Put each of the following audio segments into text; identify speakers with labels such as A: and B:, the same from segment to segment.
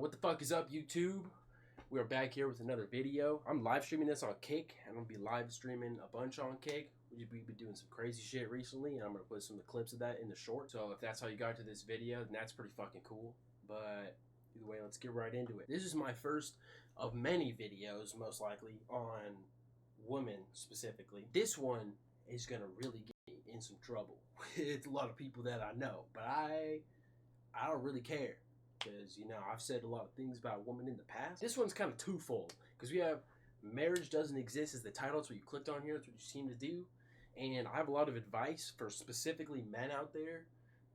A: What the fuck is up, YouTube? We are back here with another video. I'm live streaming this on Kick, and I'm gonna be live streaming a bunch on Kick. We've been doing some crazy shit recently, and I'm gonna put some of the clips of that in the short. So if that's how you got to this video, then that's pretty fucking cool. But either way, let's get right into it. This is my first of many videos, most likely, on women specifically. This one is gonna really get me in some trouble with a lot of people that I know, but I don't really care. Because, you know, I've said a lot of things about women in the past. This one's kind of twofold. Because we have Marriage Doesn't Exist as the title. That's what you clicked on here. That's what you seem to do. And I have a lot of advice for specifically men out there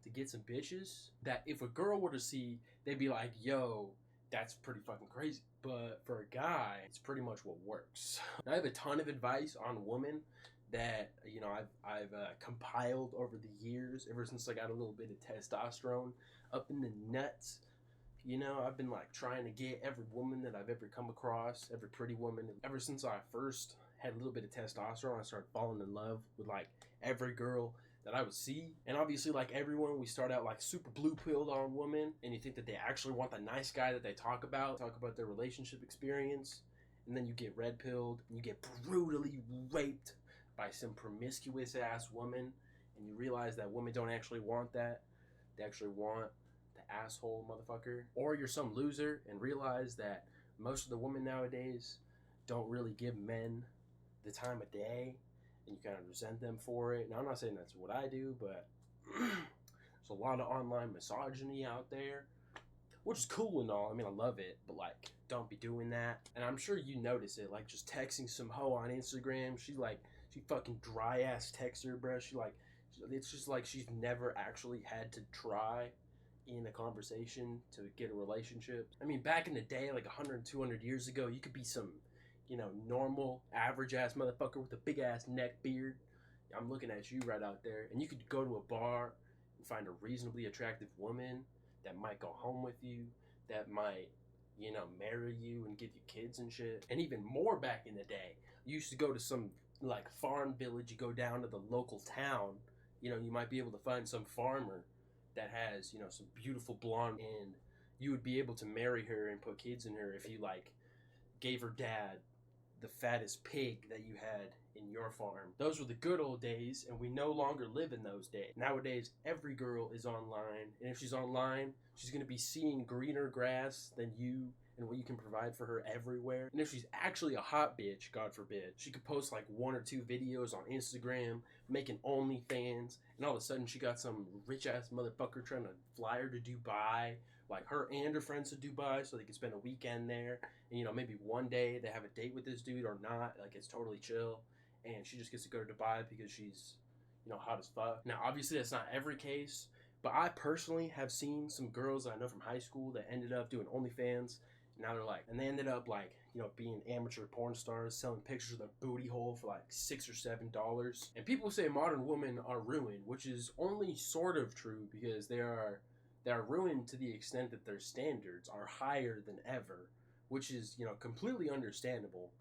A: to get some bitches. That if a girl were to see, they'd be like, yo, that's pretty fucking crazy. But for a guy, it's pretty much what works. I have a ton of advice on women that, you know, I've compiled over the years. Ever since I got a little bit of testosterone up in the nuts. You know, I've been like trying to get every woman that I've ever come across, every pretty woman. Ever since I first had a little bit of testosterone, I started falling in love with like every girl that I would see. And obviously, like everyone, we start out like super blue-pilled on women, and you think that they actually want the nice guy that they talk about their relationship experience, and then you get red-pilled, and you get brutally raped by some promiscuous ass woman, and you realize that women don't actually want that. They actually want the asshole motherfucker. Or you're some loser and realize that most of the women nowadays don't really give men the time of day, and you kind of resent them for it. Now, I'm not saying that's what I do, but there's a lot of online misogyny out there, which is cool and all. I mean, I love it, but like, don't be doing that. And I'm sure you notice it, like just texting some hoe on Instagram. She fucking dry ass texts her, bro. It's just like she's never actually had to try in a conversation to get a relationship. I mean, back in the day, like 100, 200 years ago, you could be some, you know, normal, average-ass motherfucker with a big-ass neck beard. I'm looking at you right out there. And you could go to a bar and find a reasonably attractive woman that might go home with you, that might, you know, marry you and give you kids and shit. And even more back in the day, you used to go to some, like, farm village. You go down to the local town. You know, you might be able to find some farmer that has, you know, some beautiful blonde, and you would be able to marry her and put kids in her if you like gave her dad the fattest pig that you had in your farm. Those were the good old days, and we no longer live in those days. Nowadays, every girl is online, and if she's online, she's going to be seeing greener grass than you and what you can provide for her everywhere. And if she's actually a hot bitch, God forbid, she could post like 1 or 2 videos on Instagram, making OnlyFans, and all of a sudden she got some rich-ass motherfucker trying to fly her to Dubai, like her and her friends to Dubai, so they could spend a weekend there. And, you know, maybe one day they have a date with this dude or not, like it's totally chill, and she just gets to go to Dubai because she's, you know, hot as fuck. Now, obviously that's not every case, but I personally have seen some girls that I know from high school that ended up doing OnlyFans. Now they're like, and they ended up like, you know, being amateur porn stars, selling pictures of their booty hole for like $6 or $7. And people say modern women are ruined, which is only sort of true because they are ruined to the extent that their standards are higher than ever, which is, you know, completely understandable.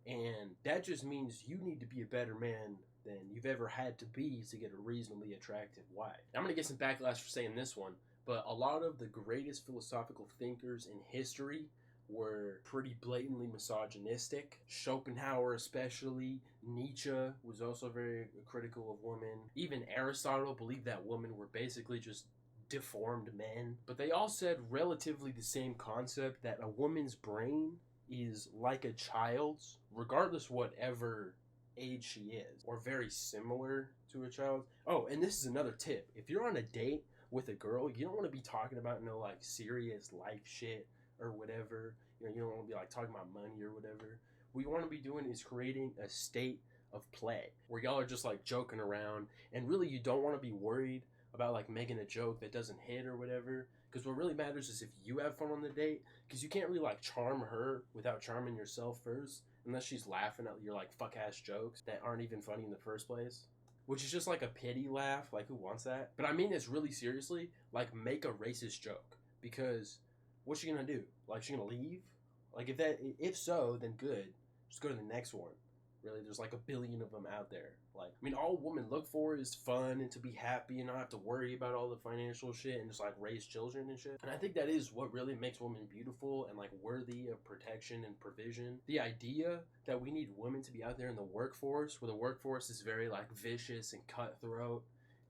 A: And that just means you need to be a better man than you've ever had to be to get a reasonably attractive wife. Now, I'm going to get some backlash for saying this one, but a lot of the greatest philosophical thinkers in history were pretty blatantly misogynistic. Schopenhauer especially. Nietzsche was also very critical of women. Even Aristotle believed that women were basically just deformed men. But they all said relatively the same concept, that a woman's brain is like a child's, regardless whatever age she is, or very similar to a child. Oh, and this is another tip. If you're on a date with a girl, you don't want to be talking about no like serious life shit or whatever. You know, you don't want to be like talking about money or whatever. What you want to be doing is creating a state of play where y'all are just like joking around, and really you don't want to be worried about like making a joke that doesn't hit or whatever, because what really matters is if you have fun on the date, because you can't really like charm her without charming yourself first, unless she's laughing at your like fuck ass jokes that aren't even funny in the first place, which is just like a pity laugh. Like, who wants that? But I mean this really seriously. Like, make a racist joke, because what's she gonna do? Like, she gonna leave? Like, if so, then good. Just go to the next one. Really, there's like a billion of them out there. Like, I mean, all women look for is fun and to be happy and not have to worry about all the financial shit and just like raise children and shit. And I think that is what really makes women beautiful and like worthy of protection and provision. The idea that we need women to be out there in the workforce, where the workforce is very like vicious and cutthroat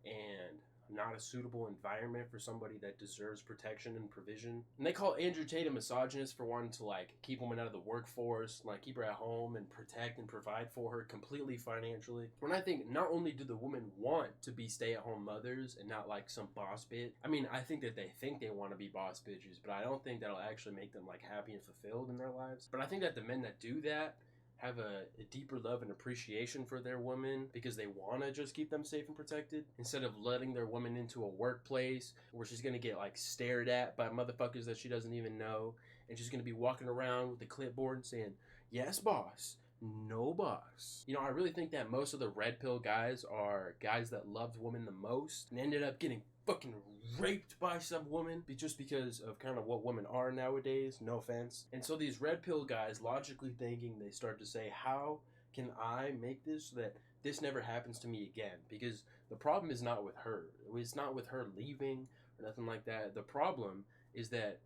A: and not a suitable environment for somebody that deserves protection and provision. And they call Andrew Tate a misogynist for wanting to like keep women out of the workforce, like keep her at home and protect and provide for her completely financially. When I think not only do the women want to be stay-at-home mothers and not like some boss bitch. I mean, I think that they think they want to be boss bitches, but I don't think that'll actually make them like happy and fulfilled in their lives. But I think that the men that do that have a deeper love and appreciation for their woman because they want to just keep them safe and protected instead of letting their woman into a workplace where she's going to get like stared at by motherfuckers that she doesn't even know, and she's going to be walking around with a clipboard and saying, yes, boss. No, boss. You know, I really think that most of the red pill guys are guys that loved women the most and ended up getting fucking raped by some woman just because of kind of what women are nowadays, no offense. And so these red pill guys, logically thinking, they start to say, how can I make this so that this never happens to me again? Because the problem is not with her. It's not with her leaving or nothing like that. The problem is that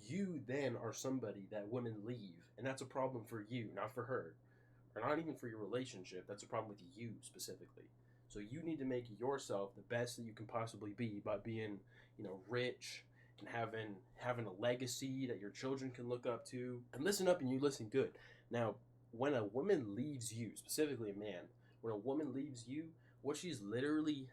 A: you then are somebody that women leave, and that's a problem for you, not for her. Or not even for your relationship. That's a problem with you specifically. So you need to make yourself the best that you can possibly be by being, you know, rich and having a legacy that your children can look up to. And listen up and you listen good. Now, when a woman leaves you, specifically a man, when a woman leaves you, what she's literally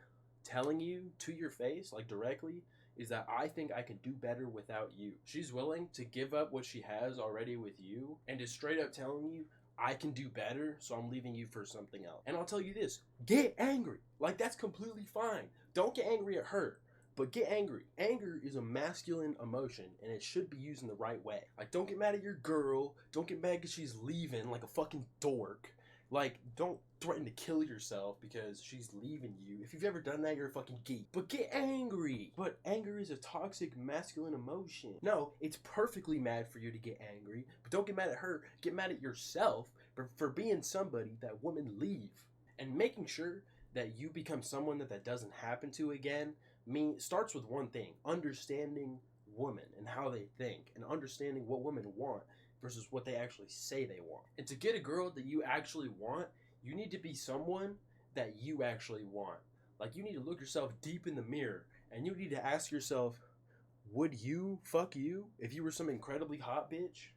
A: telling you to your face, like directly, is that I think I can do better without you. She's willing to give up what she has already with you and is straight up telling you, I can do better, so I'm leaving you for something else. And I'll tell you this, get angry. Like, that's completely fine. Don't get angry at her, but get angry. Anger is a masculine emotion, and it should be used in the right way. Like, don't get mad at your girl. Don't get mad because she's leaving like a fucking dork. Like, don't threaten to kill yourself because she's leaving you. If you've ever done that, you're a fucking geek. But get angry. But anger is a toxic masculine emotion. No, it's perfectly mad for you to get angry. But don't get mad at her. Get mad at yourself for being somebody that women leave. And making sure that you become someone that doesn't happen to again starts with one thing. Understanding women and how they think. And understanding what women want versus what they actually say they want. And to get a girl that you actually want, you need to be someone that you actually want. Like, you need to look yourself deep in the mirror and you need to ask yourself, would you fuck you if you were some incredibly hot bitch?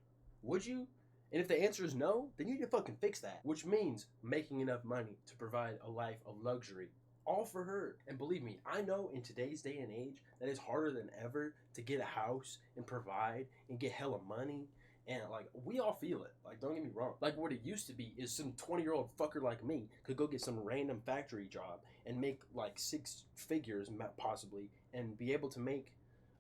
A: Would you? And if the answer is no, then you need to fucking fix that. Which means making enough money to provide a life of luxury. All for her. And believe me, I know in today's day and age that it's harder than ever to get a house and provide and get hella money. And, like, we all feel it. Like, don't get me wrong. Like, what it used to be is some 20-year-old fucker like me could go get some random factory job and make, like, 6 figures, possibly, and be able to make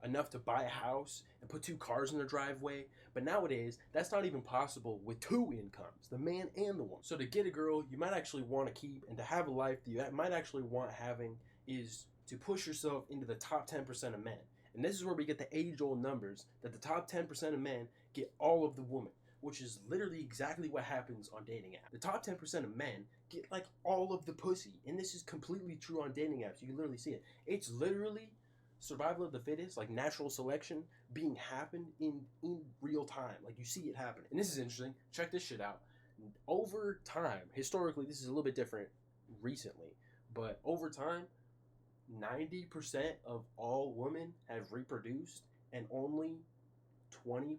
A: enough to buy a house and put 2 cars in their driveway. But nowadays, that's not even possible with 2 incomes, the man and the woman. So to get a girl you might actually want to keep and to have a life that you might actually want having is to push yourself into the top 10% of men. And this is where we get the age-old numbers that the top 10% of men get all of the women, which is literally exactly what happens on dating apps. The top 10% of men get like all of the pussy, and this is completely true on dating apps. You can literally see it. It's literally survival of the fittest, like natural selection being happened in real time. Like, you see it happening. And this is interesting. Check this shit out. Over time, historically, this is a little bit different recently, but over time, 90% of all women have reproduced and only 20%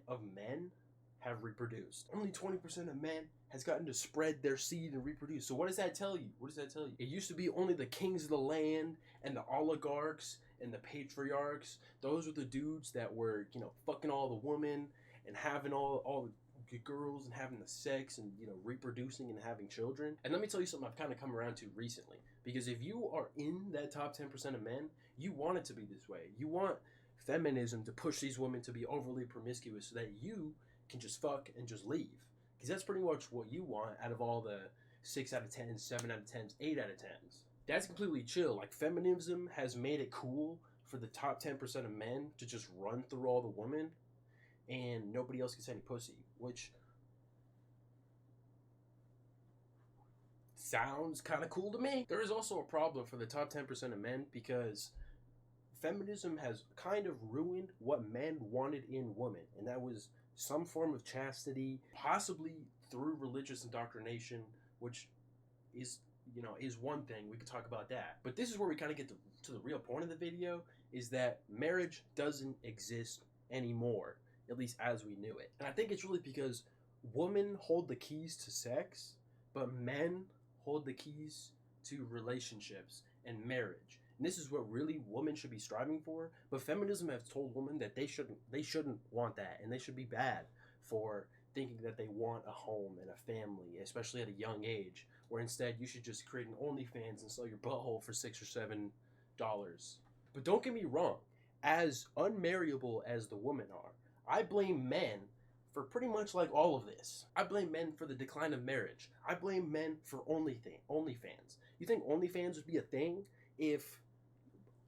A: of men have reproduced. Only 20% of men has gotten to spread their seed and reproduce. So what does that tell you? What does that tell you? It used to be only the kings of the land and the oligarchs and the patriarchs. Those were the dudes that were, you know, fucking all the women and having all the girls and having the sex and, you know, reproducing and having children. And let me tell you something I've kind of come around to recently. Because if you are in that top 10% of men, you want it to be this way. You want feminism to push these women to be overly promiscuous so that you can just fuck and just leave. Because that's pretty much what you want out of all the 6 out of 10s, 7 out of 10s, 8 out of 10s. That's completely chill. Like, feminism has made it cool for the top 10% of men to just run through all the women and nobody else gets any pussy, which sounds kind of cool to me. There is also a problem for the top 10% of men because feminism has kind of ruined what men wanted in women, and that was some form of chastity, possibly through religious indoctrination, which is, you know, is one thing. We could talk about that. But this is where we kind of get to the real point of the video, is that marriage doesn't exist anymore, at least as we knew it. And I think it's really because women hold the keys to sex, but men hold the keys to relationships and marriage. And this is what really women should be striving for. But feminism has told women that they shouldn't want that, and they should be bad for thinking that they want a home and a family, especially at a young age, where instead you should just create an OnlyFans and sell your butthole for $6 or $7. But don't get me wrong, as unmarriable as the women are, I blame men for pretty much like all of this. I blame men for the decline of marriage. I blame men for OnlyFans. You think OnlyFans would be a thing if,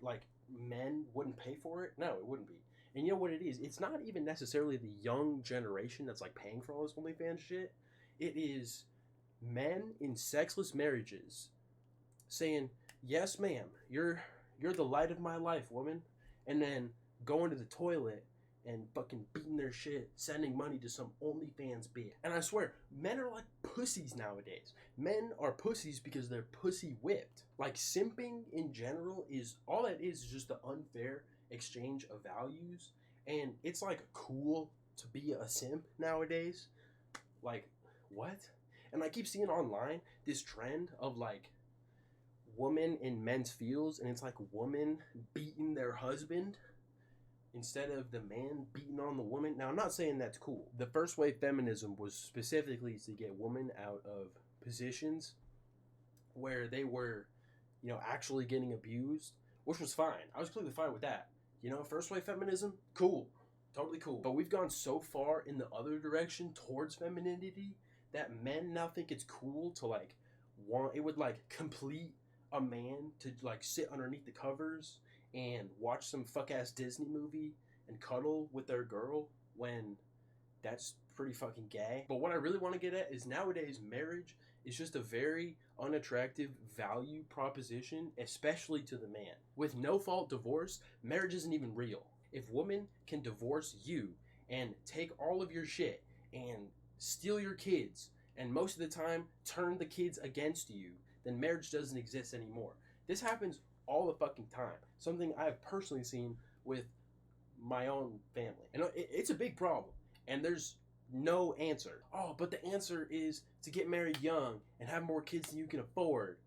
A: like, men wouldn't pay for it? No, it wouldn't be. And you know what it is? It's not even necessarily the young generation that's, like, paying for all this OnlyFans shit. It is men in sexless marriages saying, yes, ma'am, you're the light of my life, woman. And then going to the toilet and fucking beating their shit, sending money to some OnlyFans bitch. And I swear, men are like pussies nowadays. Men are pussies because they're pussy whipped. Like, simping in general is, all that is just the unfair exchange of values. And it's like cool to be a simp nowadays. Like, what? And I keep seeing online this trend of like women in men's fields, and it's like women beating their husband instead of the man beating on the woman. Now, I'm not saying that's cool. The first wave feminism was specifically to get women out of positions where they were, you know, actually getting abused, which was fine. I was completely fine with that. You know, first wave feminism, cool. Totally cool. But we've gone so far in the other direction towards femininity that men now think it's cool to like want, it would like complete a man to like sit underneath the covers and watch some fuck ass Disney movie and cuddle with their girl, when that's pretty fucking gay. But what I really want to get at is nowadays marriage is just a very unattractive value proposition, especially to the man. With no fault divorce, marriage isn't even real. If women can divorce you and take all of your shit and steal your kids, and most of the time turn the kids against you, then marriage doesn't exist anymore. This happens all the fucking time. Something I've personally seen with my own family. And it's a big problem. And there's no answer. Oh, but the answer is to get married young and have more kids than you can afford.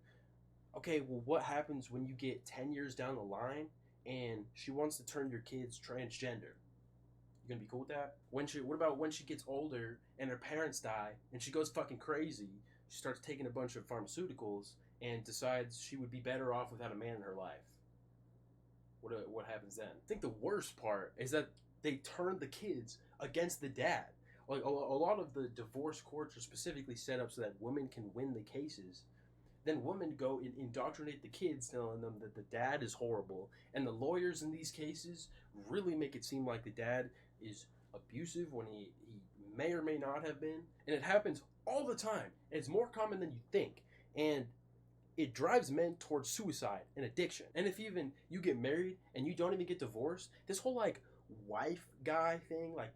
A: Okay, well, what happens when you get 10 years down the line and she wants to turn your kids transgender? You gonna be cool with that? What about when she gets older and her parents die and she goes fucking crazy? She starts taking a bunch of pharmaceuticals and decides she would be better off without a man in her life. What happens then? I think the worst part is that they turn the kids against the dad. Like, a lot of the divorce courts are specifically set up so that women can win the cases. Then women go and indoctrinate the kids, telling them that the dad is horrible. And the lawyers in these cases really make it seem like the dad is abusive when he may or may not have been. And it happens all the time. And it's more common than you think. And it drives men towards suicide and addiction. And if even you get married and you don't even get divorced, this whole like wife guy thing, like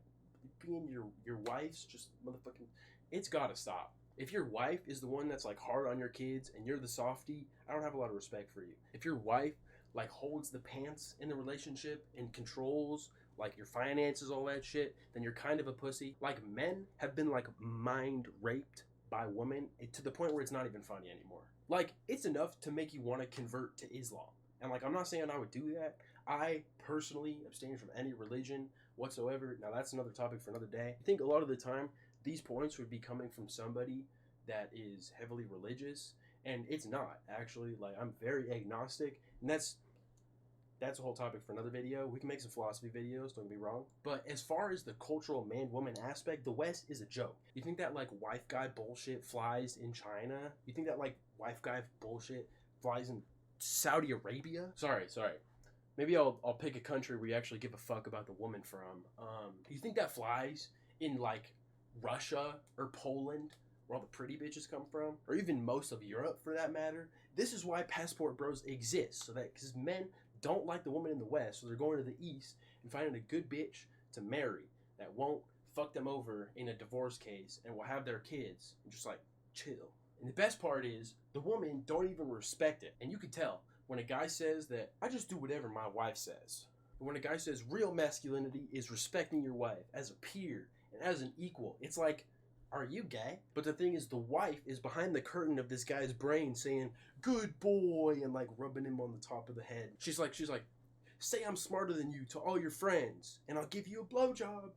A: being your wife's just motherfucking, it's gotta stop. If your wife is the one that's like hard on your kids and you're the softie, I don't have a lot of respect for you. If your wife like holds the pants in the relationship and controls like your finances, all that shit, then you're kind of a pussy. Like, men have been like mind raped by women to the point where it's not even funny anymore. Like, it's enough to make you want to convert to Islam. And like, I'm not saying I would do that. I personally abstain from any religion whatsoever. Now, that's another topic for another day. I think a lot of the time these points would be coming from somebody that is heavily religious, and it's not actually. Like, I'm very agnostic, and that's a whole topic for another video. We can make some philosophy videos, don't get me wrong. But as far as the cultural man-woman aspect, the West is a joke. You think that like wife guy bullshit flies in China? You think that like wife guy bullshit flies in Saudi Arabia? Sorry. Maybe I'll pick a country where you actually give a fuck about the woman from. You think that flies in like Russia or Poland where all the pretty bitches come from, or even most of Europe for that matter. This is why passport bros exist, so that because men don't like the woman in the West, so they're going to the East and finding a good bitch to marry that won't fuck them over in a divorce case and will have their kids and just like chill. And the best part is the women don't even respect it. And you can tell when a guy says that I just do whatever my wife says. And when a guy says real masculinity is respecting your wife as a peer and as an equal, it's like, are you gay? But the thing is, the wife is behind the curtain of this guy's brain saying, good boy, and like rubbing him on the top of the head. She's like, say I'm smarter than you to all your friends and I'll give you a blowjob.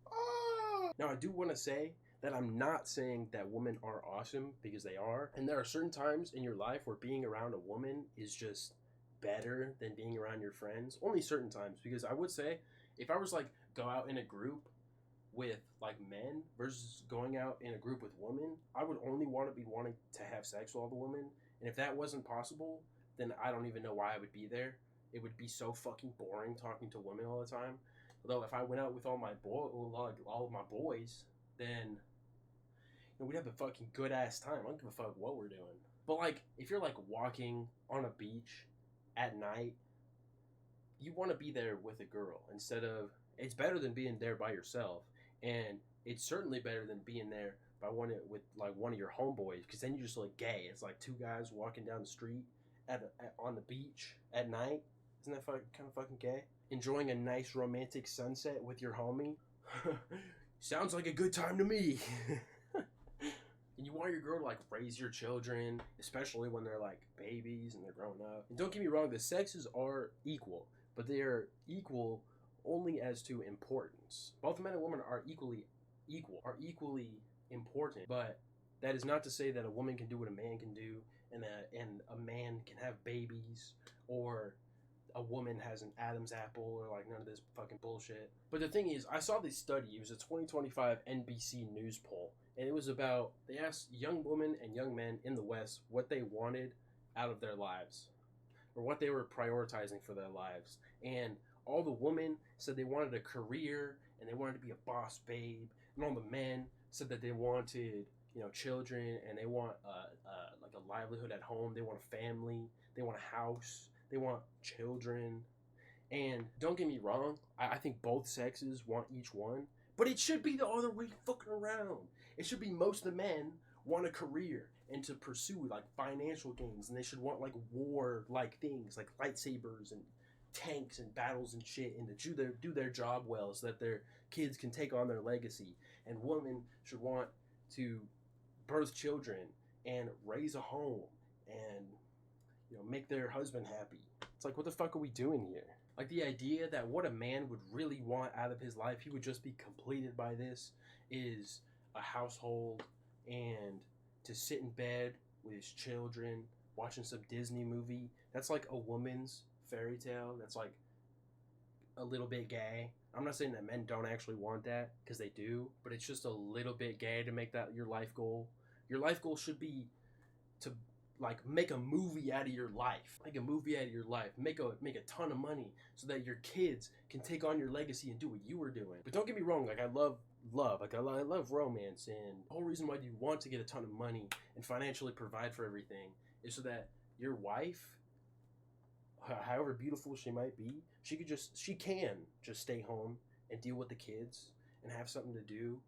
A: Ah! Now I do want to say that I'm not saying that women are awesome, because they are. And there are certain times in your life where being around a woman is just better than being around your friends. Only certain times, because I would say if I was like go out in a group with like men versus going out in a group with women, I would only want to be wanting to have sex with all the women. And if that wasn't possible, then I don't even know why I would be there. It would be so fucking boring talking to women all the time. Although if I went out with all of my boys, then we'd have a fucking good ass time. I don't give a fuck what we're doing. But like, if you're like walking on a beach at night, you want to be there with a girl instead of. It's better than being there by yourself, and it's certainly better than being there by one of your homeboys, because then you just look gay. It's like two guys walking down the street on the beach at night. Isn't that kind of fucking gay? Enjoying a nice romantic sunset with your homie. Sounds like a good time to me. And you want your girl to like raise your children, especially when they're like babies and they're growing up. And don't get me wrong, the sexes are equal, but they are equal only as to importance. Both men and women are equally important, but that is not to say that a woman can do what a man can do, and a man can have babies, or a woman has an Adam's apple, or like none of this fucking bullshit. But the thing is, I saw this study. It was a 2025 NBC News poll, and it was about, they asked young women and young men in the West what they wanted out of their lives, or what they were prioritizing for their lives. And all the women said they wanted a career and they wanted to be a boss babe, and all the men said that they wanted, children, and they want like a livelihood at home. They want a family. They want a house. They want children. And don't get me wrong, I think both sexes want each one, but it should be the other way fucking around. It should be most of the men want a career and to pursue like financial gains, and they should want like war like things like lightsabers and tanks and battles and shit, and to do their job well so that their kids can take on their legacy. And women should want to birth children and raise a home and make their husband happy. It's like, what the fuck are we doing here? Like, the idea that what a man would really want out of his life, he would just be completed by this, is a household and to sit in bed with his children watching some Disney movie. That's like a woman's fairy tale. That's like a little bit gay. I'm not saying that men don't actually want that, because they do, but it's just a little bit gay to make that your life goal. Your life goal should be to like make a movie out of your life. Make a movie out of your life. Make a ton of money so that your kids can take on your legacy and do what you were doing. But don't get me wrong, like I love like I love romance, and the whole reason why you want to get a ton of money and financially provide for everything is so that your wife, however beautiful she might be, she can just stay home and deal with the kids and have something to do,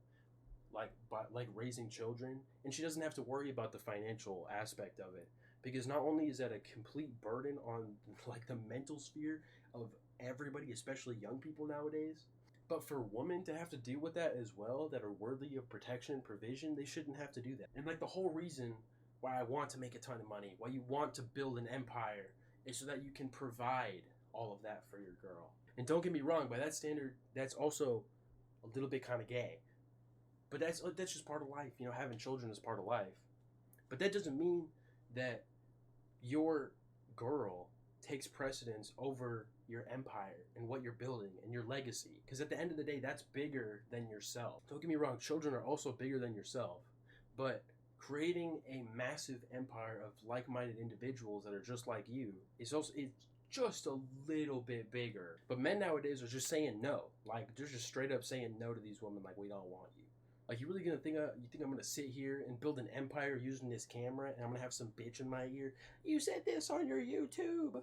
A: like raising children, and she doesn't have to worry about the financial aspect of it, because not only is that a complete burden on like the mental sphere of everybody, especially young people nowadays, but for women to have to deal with that as well, that are worthy of protection and provision, they shouldn't have to do that. And like the whole reason why I want to make a ton of money, why you want to build an empire, is so that you can provide all of that for your girl. And don't get me wrong, by that standard, that's also a little bit kind of gay. But that's just part of life. Having children is part of life. But that doesn't mean that your girl takes precedence over your empire and what you're building and your legacy. Because at the end of the day, that's bigger than yourself. Don't get me wrong, children are also bigger than yourself. But creating a massive empire of like-minded individuals that are just like you it's just a little bit bigger. But men nowadays are just saying no. Like, they're just straight up saying no to these women, like, we don't want you. Like, you really gonna think you think I'm gonna sit here and build an empire using this camera, and I'm gonna have some bitch in my ear? You said this on your YouTube.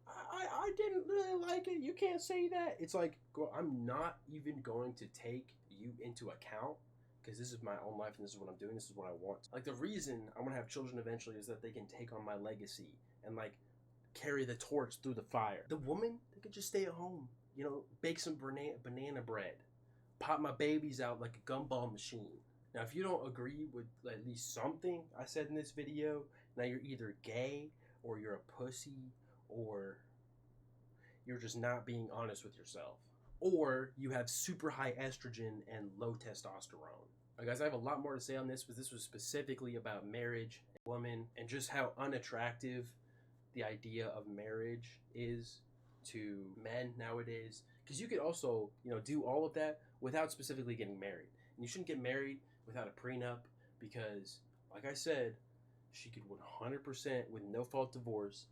A: I didn't really like it. You can't say that. It's like, I'm not even going to take you into account because this is my own life and this is what I'm doing. This is what I want. Like, the reason I want to have children eventually is that they can take on my legacy and like carry the torch through the fire. The woman, they could just stay at home, you know, bake some banana bread, pop my babies out like a gumball machine. Now, if you don't agree with at least something I said in this video, now you're either gay or you're a pussy or you're just not being honest with yourself. Or you have super high estrogen and low testosterone. Guys, I have a lot more to say on this, but this was specifically about marriage, women, and just how unattractive the idea of marriage is to men nowadays. Because you could also, you know, do all of that without specifically getting married. And you shouldn't get married without a prenup because, like I said, she could 100% with no fault divorce,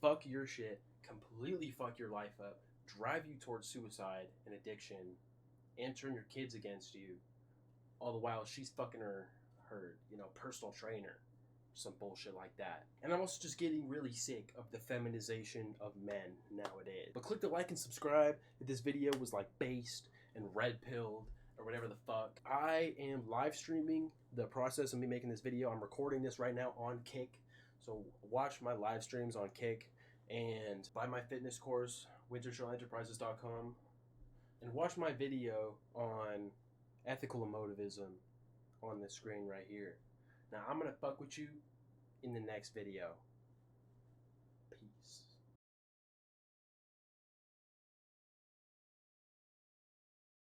A: fuck your shit, completely fuck your life up, drive you towards suicide and addiction, and turn your kids against you, all the while she's fucking her you know, personal trainer, some bullshit like that. And I'm also just getting really sick of the feminization of men nowadays. But click the like and subscribe if this video was like based and red pilled or whatever the fuck. I am live streaming the process of me making this video. I'm recording this right now on Kick, so watch my live streams on Kick and buy my fitness course, wintershillenterprises.com, and watch my video on ethical emotivism on this screen right here. Now, I'm gonna fuck with you in the next video.